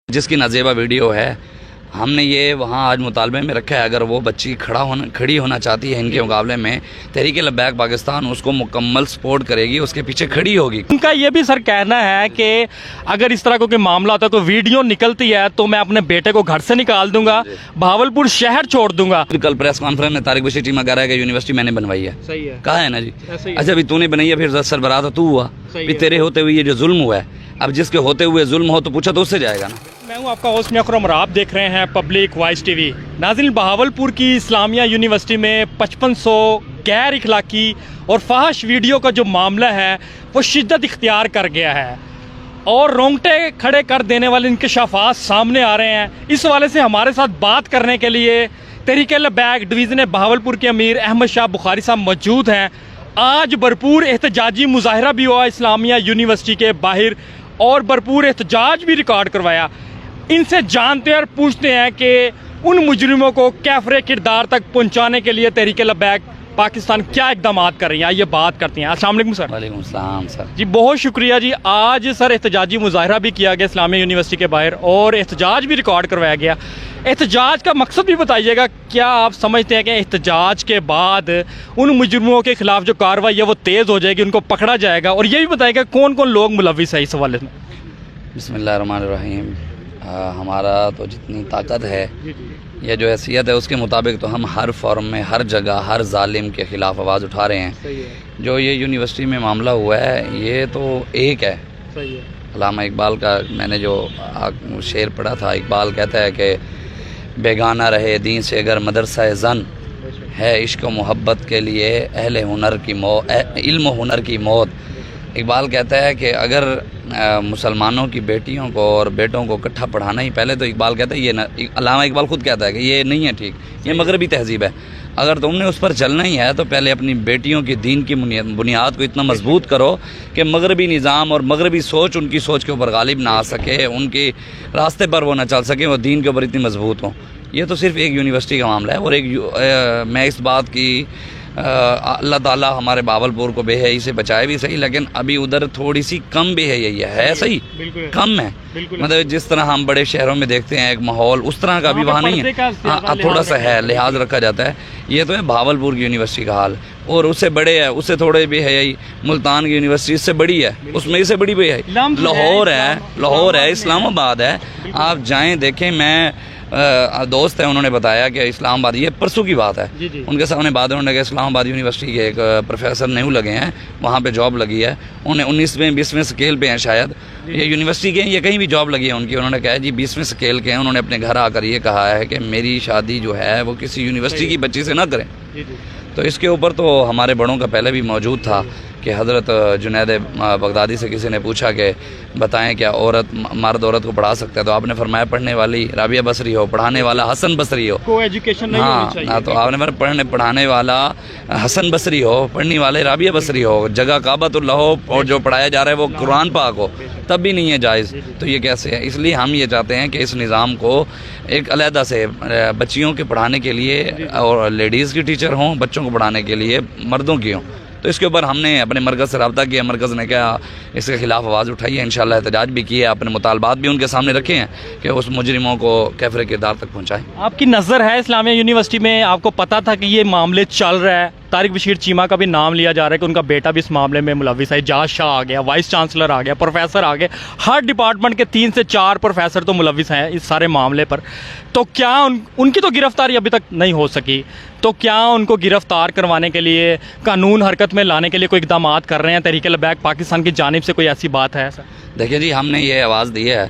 جس کی نازیبہ ویڈیو ہے، ہم نے یہ وہاں آج مطالبے میں رکھا ہے، اگر وہ بچی کھڑی ہونا چاہتی ہے ان کے مقابلے میں، تحریک لبیک پاکستان اس کو مکمل سپورٹ کرے گی، اس کے پیچھے کھڑی ہوگی۔ ان کا یہ بھی سر کہنا ہے کہ اگر اس طرح کوئی معاملہ ہوتا ہے، کوئی ویڈیو نکلتی ہے تو میں اپنے بیٹے کو گھر سے نکال دوں گا، بہاولپور شہر چھوڑ دوں گا۔ کل پریس کانفرنس میں طارق بشیر چیمہ کہہ رہا ہے کہ یونیورسٹی میں نے بنوائی ہے۔ صحیح ہے، کہا ہے نا جی۔ اچھا بھی تو نے بنائی ہے، پھر سربراہ تو ہوا، پھر تیرے ہوتے ہوئے یہ جو ظلم ہوا ہے، اب جس کے ہوتے ہوئے ظلم ہو تو پوچھا تو اس سے جائے گا نا۔ میں ہوں آپ کا ہوسٹ اکرم اور آپ دیکھ رہے ہیں پبلک وائس ٹی وی۔ ناظرین، بہاولپور کی اسلامیہ یونیورسٹی میں 5500 غیر اخلاقی اور فحش ویڈیو کا جو معاملہ ہے وہ شدت اختیار کر گیا ہے اور رونگٹے کھڑے کر دینے والے انکشافات سامنے آ رہے ہیں۔ اس حوالے سے ہمارے ساتھ بات کرنے کے لیے تحریک لبیک ڈویژن بہاولپور کے امیر احمد شاہ بخاری صاحب موجود ہیں۔ آج بھرپور احتجاجی مظاہرہ بھی ہوا اسلامیہ یونیورسٹی کے باہر اور بھرپور احتجاج بھی ریکارڈ کروایا۔ ان سے جانتے اور پوچھتے ہیں کہ ان مجرموں کو کیفر کردار تک پہنچانے کے لیے تحریک لبیک پاکستان کیا اقدامات کر رہی ہیں، آئیے بات کرتے ہیں۔ السلام علیکم سر۔ وعلیکم السلام سر۔ جی بہت شکریہ جی۔ آج سر احتجاجی مظاہرہ بھی کیا گیا اسلامیہ یونیورسٹی کے باہر اور احتجاج بھی ریکارڈ کروایا گیا۔ احتجاج کا مقصد بھی بتائیے گا، کیا آپ سمجھتے ہیں کہ احتجاج کے بعد ان مجرموں کے خلاف جو کارروائی ہے وہ تیز ہو جائے گی، ان کو پکڑا جائے گا، اور یہ بھی بتائیے گا کون کون لوگ ملوث ہیں اس حوالے میں؟ بسم اللہ الرحمن الرحیم۔ ہمارا تو جتنی طاقت ہے یا جو حیثیت ہے اس کے مطابق تو ہم ہر فورم میں، ہر جگہ، ہر ظالم کے خلاف آواز اٹھا رہے ہیں۔ جو یہ یونیورسٹی میں معاملہ ہوا ہے یہ تو ایک ہے۔ علامہ اقبال کا میں نے جو شعر پڑھا تھا، اقبال کہتا ہے کہ بیگانہ رہے دین سے اگر مدرسہ زن، ہے عشق و محبت کے لیے اہل ہنر کی موت، علم و ہنر کی موت۔ اقبال کہتا ہے کہ اگر مسلمانوں کی بیٹیوں کو اور بیٹوں کو اکٹھا پڑھانا ہی، پہلے تو اقبال کہتا ہے یہ علامہ اقبال خود کہتا ہے کہ یہ نہیں ہے ٹھیک، یہ مغربی تہذیب ہے۔ اگر تم نے اس پر چلنا ہی ہے تو پہلے اپنی بیٹیوں کی دین کی بنیاد کو اتنا مضبوط کرو کہ مغربی نظام اور مغربی سوچ ان کی سوچ کے اوپر غالب نہ آ سکے، ان کے راستے پر وہ نہ چل سکے، وہ دین کے اوپر اتنی مضبوط ہوں۔ یہ تو صرف ایک یونیورسٹی کا معاملہ ہے، اور میں اس بات کی اللہ تعالیٰ ہمارے بہاولپور کو بے حیائی سے بچائے بھی صحیح، لیکن ابھی ادھر تھوڑی سی کم بے حیائی ہے صحیح، کم ہے۔ مطلب جس طرح ہم بڑے شہروں میں دیکھتے ہیں ایک ماحول، اس طرح کا ابھی وہاں نہیں ہے، تھوڑا سا ہے، لحاظ رکھا جاتا ہے۔ یہ تو ہے بہاولپور کی یونیورسٹی کا حال، اور اس سے بڑے ہے، اس سے تھوڑے بے حیائی ملتان کی یونیورسٹی اس سے بڑی ہے، اس میں اس سے بڑی بے حیائی لاہور ہے، اسلام آباد ہے۔ آپ جائیں دیکھیں، میں دوست ہیں انہوں نے بتایا کہ اسلام آباد، یہ پرسوں کی بات ہے، ان کے سامنے بات انہوں نے کہ اسلام آباد یونیورسٹی کے ایک پروفیسر نیو لگے ہیں، وہاں پہ جاب لگی ہے، انہیں 19ویں 20ویں سکیل پہ ہیں شاید، یہ یونیورسٹی کے ہیں، یہ کہیں بھی جاب لگی ہے ان کی، انہوں نے کہا جی 20ویں سکیل کے ہیں۔ انہوں نے اپنے گھر آ کر یہ کہا ہے کہ میری شادی جو ہے وہ کسی یونیورسٹی کی بچی سے نہ کریں۔ تو اس کے اوپر تو ہمارے بڑوں کا پہلے بھی موجود تھا کہ حضرت جنید بغدادی سے کسی نے پوچھا کہ بتائیں کیا مرد عورت کو پڑھا سکتا ہے، تو آپ نے فرمایا پڑھنے والی رابعہ بصری ہو، پڑھانے والا حسن بصری ہو، کو ایجوکیشن نہیں ہونی چاہیے۔ ہاں، تو آپ نے پڑھانے والا حسن بصری ہو، پڑھنے والے رابعہ بصری ہو، جگہ کعبۃ اللہ ہو، اور جو پڑھایا جا رہا ہے وہ قرآن پاک ہو، تب بھی نہیں ہے جائز۔ تو یہ کیسے ہے؟ اس لیے ہم یہ چاہتے ہیں کہ اس نظام کو ایک علیحدہ سے بچیوں کے پڑھانے کے لیے، اور لیڈیز کی ٹیچر ہوں، بچوں کو پڑھانے کے لیے مردوں کی ہوں۔ تو اس کے اوپر ہم نے اپنے مرکز سے رابطہ کیا، مرکز نے کیا اس کے خلاف آواز اٹھائی ہے، انشاءاللہ احتجاج بھی کیا ہے، اپنے مطالبات بھی ان کے سامنے رکھے ہیں کہ اس مجرموں کو کیفر کردار تک پہنچائیں۔ آپ کی نظر ہے اسلامیہ یونیورسٹی میں، آپ کو پتہ تھا کہ یہ معاملے چل رہا ہے، طارق بشیر چیمہ کا بھی نام لیا جا رہا ہے کہ ان کا بیٹا بھی اس معاملے میں ملوث ہے، اعجاز شاہ آ گیا، وائس چانسلر آ گیا، پروفیسر آ گئے، ہر ڈپارٹمنٹ کے 3 سے 4 پروفیسر تو ملوث ہیں اس سارے معاملے پر۔ تو کیا ان کی تو گرفتاری ابھی تک نہیں ہو سکی، تو کیا ان کو گرفتار کروانے کے لیے، قانون حرکت میں لانے کے لیے کوئی اقدامات کر رہے ہیں تحریک لبیک پاکستان کی جانب سے؟ کوئی ایسی بات ہے سر؟ دیکھیں جی، ہم نے یہ آواز دی ہے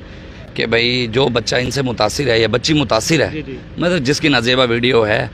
کہ بھائی جو بچہ ان سے متاثر ہے یا بچی متاثر ہے، مطلب جس کی نازیبہ ویڈیو ہے،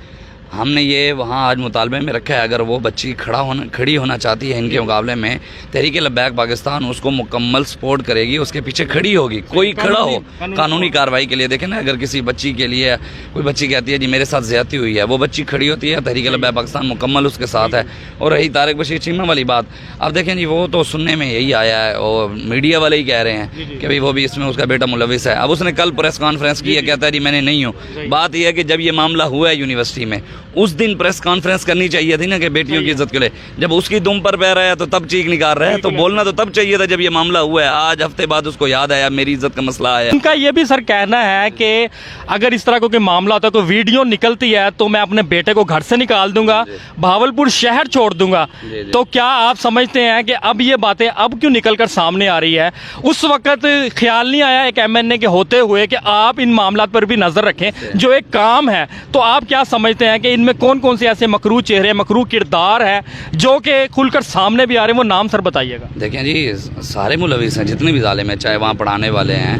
ہم نے یہ وہاں آج مطالبے میں رکھا ہے، اگر وہ بچی کھڑی ہونا چاہتی ہے ان کے مقابلے میں، تحریک لبیک پاکستان اس کو مکمل سپورٹ کرے گی، اس کے پیچھے کھڑی ہوگی، کوئی کھڑا ہو قانونی کارروائی کے لیے۔ دیکھیں نا، اگر کسی بچی کے لیے کوئی بچی کہتی ہے جی میرے ساتھ زیادتی ہوئی ہے، وہ بچی کھڑی ہوتی ہے، تحریک لبیک پاکستان مکمل اس کے ساتھ ہے۔ اور رہی طارق بشیر چیمہ والی بات، اب دیکھیں جی وہ تو سننے میں یہی آیا ہے، اور میڈیا والے ہی کہہ رہے ہیں کہ بھائی وہ بھی اس میں اس کا بیٹا ملوث ہے۔ اب اس نے کل پریس کانفرنس کی ہے، کہتا ہے جی میں نے نہیں ہوں۔ بات یہ ہے کہ جب یہ معاملہ ہوا ہے یونیورسٹی میں، اس دن پریس کانفرنس کرنی چاہیے تھی نا کہ بیٹیوں کی عزت کے لیے. جب اس کی دم پر بہ رہا ہے تو تب چیخ نکال رہا ہے, تو بولنا تو تب چاہیے تھا جب یہ معاملہ ہوا ہے. آج ہفتے بعد اس کو یاد آیا میری عزت کا مسئلہ آیا. ان کا یہ بھی سر کہنا ہے کہ اگر اس طرح کوئی معاملہ ہوتا ہے تو ویڈیو نکلتی ہے تو میں اپنے بیٹے کو گھر سے نکال دوں گا, بہاولپور شہر چھوڑ دوں گا. تو کیا آپ سمجھتے ہیں کہ اب یہ باتیں اب کیوں نکل کر سامنے آ رہی ہے؟ اس وقت خیال نہیں آیا ایک MNA کے ہوتے ہوئے کہ آپ ان معاملات پر بھی نظر رکھیں جو ایک کام ہے؟ تو آپ کیا سمجھتے ہیں کہ ان میں کون کون سے ایسے مکروہ چہرے, مکروہ کردار ہیں جو کہ کھل کر سامنے بھی آ رہے ہیں؟ وہ نام سر بتائیے گا. دیکھیں جی, سارے ملوث ہیں جتنے بھی ظالم ہیں, چاہے وہاں پڑھانے والے ہیں,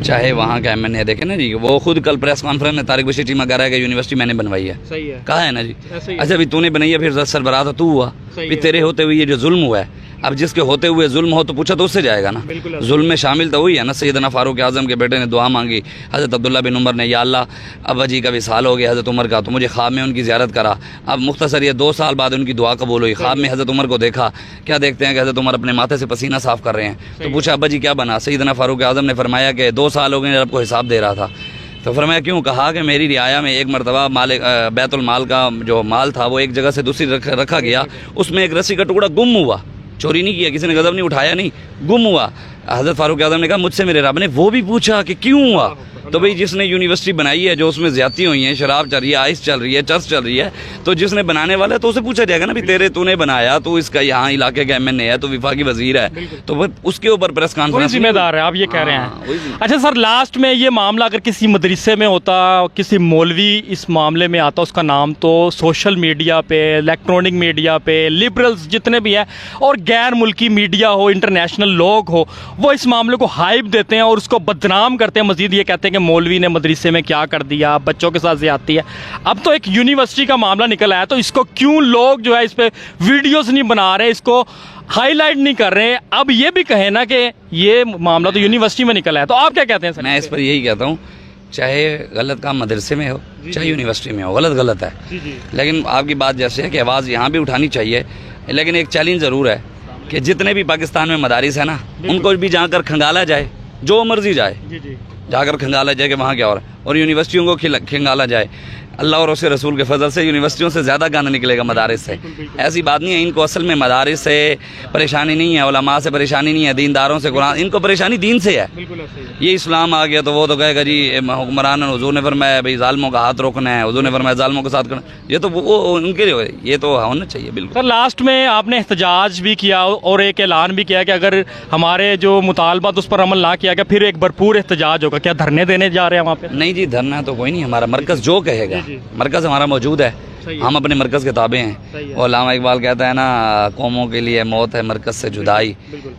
چاہے وہاں کا MNA. دیکھیں نا جی, وہ خود کل پریس کانفرنس میں طارق بشیر چیمہ کہہ رہا ہے کہ یونیورسٹی میں نے بنوائی ہے. صحیح ہے, کہا ہے نا جی. اچھا بھی تو نے بنائی ہے, پھر سربراہ تو ہوا, بھی تیرے ہوتے ہوئے یہ جو ظلم ہوا ہے, اب جس کے ہوتے ہوئے ظلم ہو تو پوچھا تو اس سے جائے گا نا. ظلم میں شامل تو ہوئی ہے نا. سیدنا فاروق اعظم کے بیٹے نے دعا مانگی, حضرت عبداللہ بن عمر نے یا اللہ ابا جی کا وصال ہو گیا حضرت عمر کا, تو مجھے خواب میں ان کی زیارت کرا. اب مختصر یہ 2 سال بعد ان کی دعا قبول ہوئی. خواب میں حضرت عمر کو دیکھا, کیا دیکھتے ہیں کہ حضرت عمر اپنے ماتھے سے پسینہ صاف کر رہے ہیں. تو پوچھا ابا جی کیا بنا؟ سیدنا فاروق اعظم نے فرمایا کہ 2 سال ہو گئے رب کو حساب دے رہا تھا. تو فرمایا کیوں؟ کہا کہ میری رعایا میں ایک مرتبہ بیت المال کا جو مال تھا وہ ایک جگہ سے دوسری رکھا گیا, اس میں ایک رسی کا ٹکڑا گم ہوا. چوری نہیں کیا, کسی نے غضب نہیں اٹھایا, نہیں, گم ہوا. حضرت فاروق اعظم نے کہا مجھ سے میرے رب نے وہ بھی پوچھا کہ کیوں ہوا. تو بھئی جس نے یونیورسٹی بنائی ہے, جو اس میں زیادتی ہوئی ہیں, شراب چل رہی ہے, آئس چل رہی ہے, چرس چل رہی ہے, تو جس نے بنانے والا ہے تو اسے پوچھا جائے گا نا بھی تیرے تو نے بنایا, تو اس کا یہاں علاقے کا MNA ہے, تو وفاقی وزیر ہے, تو اس کے اوپر پریس کانفرنس ذمہ دار ہے, آپ یہ کہہ رہے ہیں. اچھا سر, لاسٹ میں یہ معاملہ اگر کسی مدرسے میں ہوتا, کسی مولوی اس معاملے میں آتا, اس کا نام تو سوشل میڈیا پہ, الیکٹرانک میڈیا پہ, لبرلز جتنے بھی ہیں اور غیر ملکی میڈیا ہو, انٹرنیشنل لوگ ہو, وہ اس معاملے کو ہائپ دیتے ہیں اور اس کو بدنام کرتے ہیں. مزید یہ کہتے ہیں کہ مولوی نے مدرسے میں کیا کر دیا, بچوں کے ساتھ زیادتی ہے. اب تو ایک یونیورسٹی کا معاملہ نکل آیا, تو اس کو کیوں لوگ جو ہے اس پہ ویڈیوز نہیں بنا رہے, اس کو ہائی لائٹ نہیں کر رہے؟ اب یہ بھی کہیں نا کہ یہ معاملہ تو یونیورسٹی میں نکل آیا, تو آپ کیا کہتے ہیں سر؟ میں اس پر یہی کہتا ہوں, چاہے غلط کام مدرسے میں ہو چاہے یونیورسٹی میں ہو, غلط ہے. لیکن آپ کی بات جیسے ہے کہ آواز یہاں بھی اٹھانی چاہیے, لیکن ایک چیلنج ضرور ہے کہ جتنے بھی پاکستان میں مدارس ہیں نا, ان کو بھی جا کر کھنگالا جائے, جو مرضی جائے جا کر کھنگالا جائے کہ وہاں کیا ہو رہا ہے, اور یونیورسٹیوں کو کھنگالا جائے. اللہ اور اس کے رسول کے فضل سے یونیورسٹیوں سے زیادہ گانا نکلے گا مدارس سے. ایسی بات نہیں ہے, ان کو اصل میں مدارس سے پریشانی نہیں ہے, علماء سے پریشانی نہیں ہے, دینداروں سے, قرآن, ان کو پریشانی دین سے ہے. یہ اسلام آ گیا تو وہ تو کہے گا جی حکمران, حضور نے فرمایا بھائی ظالموں کا ہاتھ روکنا ہے, حضور نے فرمایا ظالموں کے ساتھ کرنا, یہ تو وہ ان کے لیے, یہ تو ہونا چاہیے. بالکل سر, لاسٹ میں آپ نے احتجاج بھی کیا اور ایک اعلان بھی کیا کہ اگر ہمارے جو مطالبات اس پر عمل نہ کیا گیا پھر ایک بھرپور احتجاج ہوگا. کیا دھرنے دینے جا رہے ہیں وہاں پہ؟ نہیں جی, دھرنا تو کوئی نہیں, ہمارا مرکز جو کہے گا, مرکز ہمارا موجود ہے, ہم اپنے مرکز کے تابع ہیں. علامہ اقبال کہتا ہے نا, قوموں کے لیے موت ہے مرکز سے جدائی.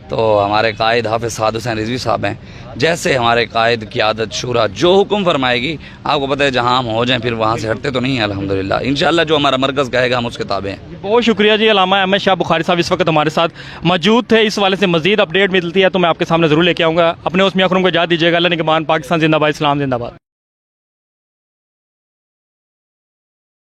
تو ہمارے قائد حافظ سعد حسین رضوی صاحب ہیں, جیسے ہمارے قائد قیادت شورا جو حکم فرمائے گی, آپ کو پتہ ہے جہاں ہم ہو جائیں پھر وہاں سے ہٹتے تو نہیں ہیں الحمدللہ. انشاءاللہ جو ہمارا مرکز کہے گا ہم اس کے تابع ہیں. بہت شکریہ جی. علامہ احمد شاہ بخاری صاحب اس وقت ہمارے ساتھ موجود تھے. اس والے سے مزید اپڈیٹ ملتی ہے تو میں آپ کے سامنے ضرور لے کے آؤں گا. اپنے اس میاں خرم کو اجازت دیجیے گا. اللہ نگہبان. پاکستان زندہ باد, اسلام زندہ باد.